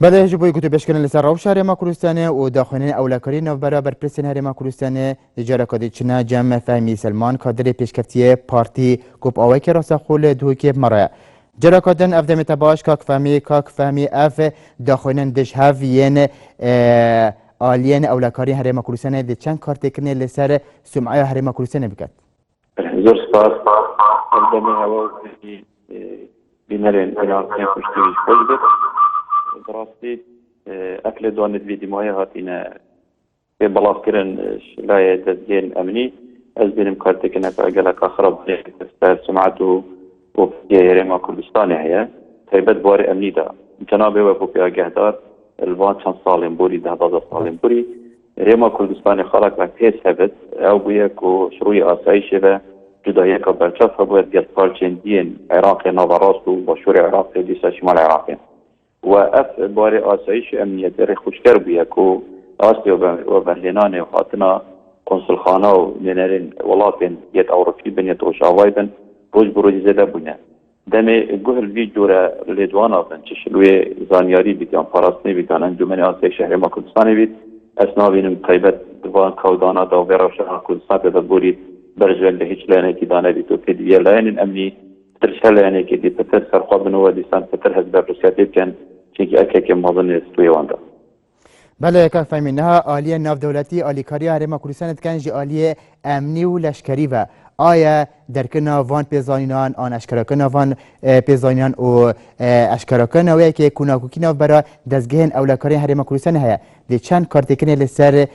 بله جبوی گوتو بشکنن لسر روش هرما کردستانه و داخلین اولکاری نو برابر پرسین هرما کردستانه جارا کدی چنا جمع فهمی سلمان کادر پیشکفتی پارتی گوب آوای که راسا خول دوکی مرا جارا کدن افدم تباش کاک فهمی اف داخلین دش هاوین آلین اولکاری هرما کردستانه دی چند کارت کنه لسر سمعه هرما کردستانه بکد زور سپاس افدم هوا بینرین انارتین کشتویش خوش بید دراستی اكل دوانت في دماغي هاتينا في بلاغ شلاية تسجيل امني از بينم كارتكنا فاقلك اخرب تستاهل سمعته وفي ريما كردستاني هي تيبت بواري امني دا جنابي وفو في اقهدار الوان شان صالين بوري ده دادا صالين بوري ريما كردستاني خلق لك هيس هبت او بيكو شروي اسايشي و جدايكا برچاف هبويت قد فالچين دين عراقي نظراسو باشور عراقي ديسا شمال عراقي و اف باري آسایش امنیت ری خوشتر بیا کو آستی و بهلینان و خاطنا قنصلخانه و نرین ولاتن یت اوروپی بن یت روشاوای بن روز بروز زده بونه دم گوهل وی جوره لیدوانا بن چشلوی زانیاری بیتیان پاراستنی بیتیان انجمن آسایش شهر ما کردستانی بیت اسنا بینم طیبت دوان کودانا دا و روشان کردستان پیدا بوری برجل به هیچ لانه کی دانه بیتو پیدویه لانه امنی ترشل لانه کی دی پتر سرخواب نو دیسان پتر هزبر روسیاتی کن چیزی که مازن استوی واندا. بله که فهمینها عالیه ناف دولتی عالیکاری هرما کردستان کنج عالیه امنی و لشکری و آیا درکنا وان پیزانیان آن اشکراکنا وان پیزانیان و اشکراکنا و که کناکوکی ناف برا دزگهن اولکاری هرما کردستان هیا دی چند کارتکنه لسر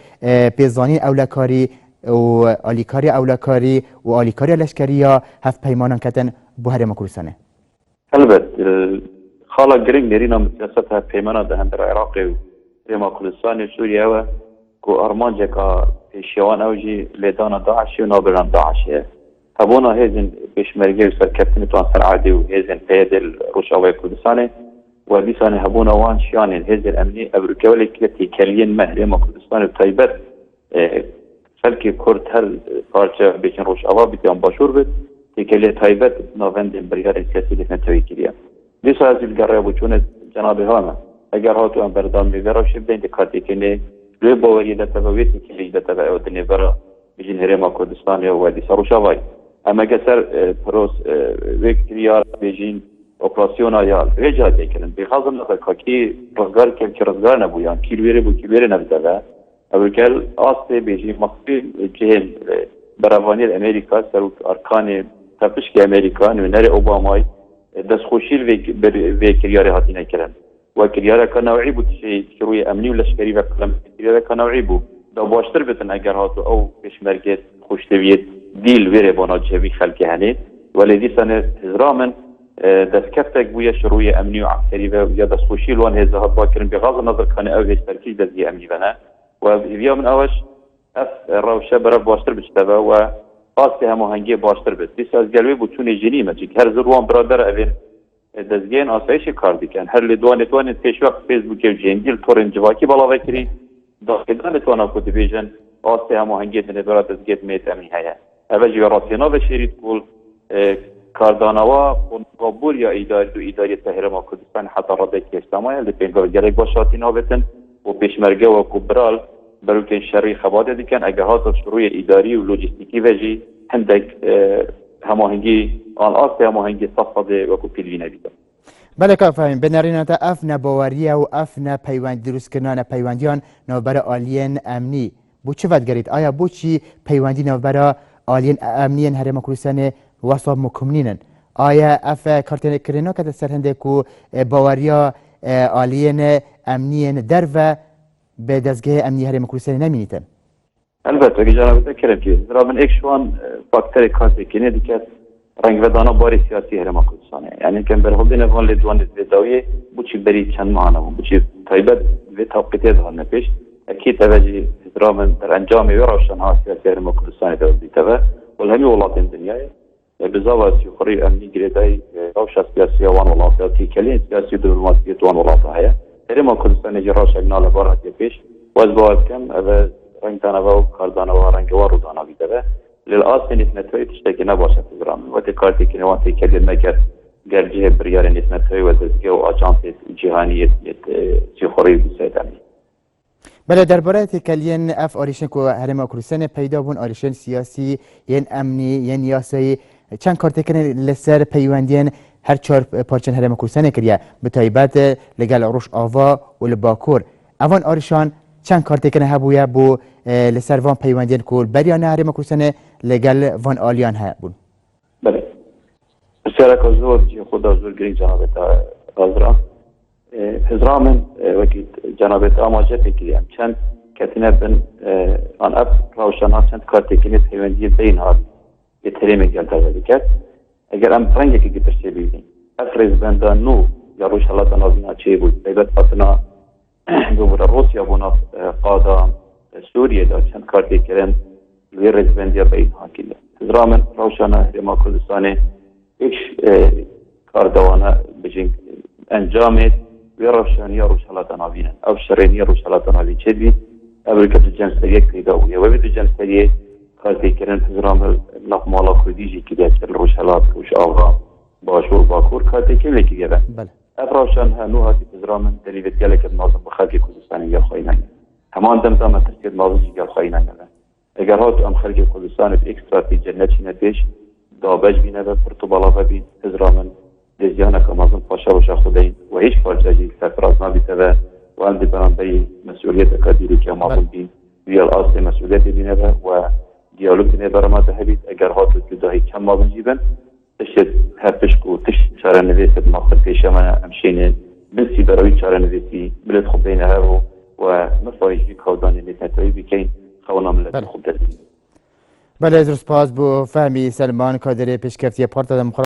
پیزانی اولکاری و عالیکاری اولکاری و عالیکاری لشکری یا هفت پیمانان کتن بو هرما کردستانه. البته خالا گرینگ نرینا سیاستها پیمانا دهن در عراق و ريما كردستان سوريا و كو ارمانجا كا پیشوان اوجي ليدانا داعش و نابران داعش هبونا هيزن بيشمرگي وسر كابتن توان سر عادي و هيزن قيد روشاوي كردستان و بيسان هبونا وان شيان هيزن الامني ابركولي كتي كلين مه ريما كردستان تايبت فلكي كرد هل پارچه بيشن روشاوا بيتيان باشور بيت تيكلي تايبت نوفند بريار سياسي لفن تويكيريا دیسا از الگره بچونه جناب هانا اگر هاتو ام بردام میبرا شب دین دکاتی کنه روی باوری دتبویتی که لیده تبع و دنی برا بجین هرما کردستان و دیسا روشاوای اما کسر پروس ویکتریار بجین اپراسیون آیال ویجا دیکنن بخازم نقل که رزگار کم که رزگار نبویان کیلویره بو کیلویره نبیده اولکل آسته بجین مخفی جهن براوانی امریکا سر ارکان تپشک امریکا نوینر اوبامای دستخوشی به کریاره هاتینه کردن و کریاره که نوعی بود شروع امنی و لشکری و کریاره که نوعی بود دا باشتر بتن اگر هاتو او پشمرگت خوشتویت دیل ویره بانا جوی خلقی هنید ولی دیسان هزرامن دست کفتک بویا شروع امنی و عسکری و یا دستخوشی لوان هزهات باکرن بغاز نظر کنه او هیچ ترکیش دزگی امنی بنا و بیا من اوش اف روشه برای باشتر بچتبه و آسته هماهنگی باشتر بد دیس از گلوی بچون جنی مچ هر زروان برادر اوین دزگین آسایش کار دیکن هر لدوان پیش وقت فیسبوک و جندیل تورن جواکی بالا وکری داخلان تونا کو دیویژن آسته هماهنگی دنه براد دزگید میت امنی هیا اوج راسینا و شرید کول کاردانوا قبول یا اداری تهران کردستان حتی رده کشتمای لپینگو گلک باشاتینا بتن و پیشمرگه و کوبرال بلکه شرعی خواده دیکن اگر هات شروع اداری و لوجستیکی وجی هندک هماهنگی آن آست هماهنگی صفاده و کوپیلوی نبیده. بله که فهم بنرینات افنا باوریه و افنا پیوند دروست کردن پیوندیان نوبر آلین امنی بو چه ودگرید آیا بو چی پیوندی نوبر آلین امنی هرما کردستان واسه مکملینن آیا اف کارتن کرنا که سر هندکو باوریا آلین امنی در و به دستگاه امنی هرما کردستان نمینیتن. البته اگه جناب تکرم که رابن اکشوان فاکتور کاسی کنه دیگه رنگ ودانا باری سیاسی هرما کردستانه یعنی که برخورد نوان لدوان داوی بچی بری چند ماهانه بچی تایبت و توقیته دهان نپیش اکید توجه رابن در انجام و روشن ها سیاسی هرما کردستانه داوی تبع والهمی ولاتین دنیای بزاوات یخوری امنی گریدای روش سیاسی وان ولاتی کلین سیاسی دیپلماسی وان ولاتی هرما کردستان جراش اجنال بارات پیش واز باید کم او رنگ تنوا و کاردانا و رنگ وارو دانا بیده للآسن نتوی تشتکی نباشد ازرام و تکارتی که نوان تکلیم نکرد گرجه بریار نسمت‌های و دستگاه و آجانس جهانی جیخوری بسیدمی. بله درباره تکلیین اف آریشن که هرما کردستان پیدا بون آریشن سیاسی ین امنی ین یاسایی چند کارتکن لسر پیوندین هر چهار پارچن هرما کردستان کریه به تایبت لگل روش آوا و لباکور اوان آریشان چند کارتکن هبویه بو لسر وان پیوندین کل بریان هرما کردستان لگل وان آلیان ها بون. بله بسیار که زور خدا زور گرین جناب غازران هزرامن وکی جناب آماجه بگیریم چند کتینه بن آن اف روشنها چند کارتکینی پیوندی بین ها یه میگل داده کرد اگر ام پرنگی که گیترسی بیدیم اف رزبندان نو یا روش حالات نازینا چه بود بیبت باتنا گوبر روسیا بونا قادا سوریه دا چند کارتکین لوی رزبندی بین ها کنه هزرامن روشنها رما کردستانه ایش کاردوانه بجنگ انجامید و روشنی روشالات ناوینن او شرینی روشالات ناوین چه بید امریکا تو جنسریه پیدا ویه و تو جنسریه کارتی کردن پزرام نقمالا کردیجی که دیگر روشالات روش آغا باشور باکور کارتی که میکی گرن افراشان هنو هاتی پزرام دلیویت گله که نازم بخلق کردستانی گل خواهی نگه همان دمتام ترسید نازم گل خواهی نگه اگر هاتو ام خلق کردستان به اکستراتیجه نچینه پیش دابج بینه و پرتوبالا و بین پزرامن دزیانه که مازم پاشا وشا خودین و هیچ پارچه سفراز نبیته و اندی بران بی مسئولیت اکادیری که مازم بین ویال آسته مسئولیت بینه و دیالوگ بینه برما دهبید اگر هاتو جداهی کم مازم جیبن تشت هرپش کو تشت چاره نویسید ماخد پیشه من امشینه بنسی براوی چاره نویسی بلد خوب بینه هر و مفاهیش بی کودانی نیتنتوی بکین خوانا ملت خوب دلید. بله از سپاس بو فهمی سلمان کادر پیشکفتی پارت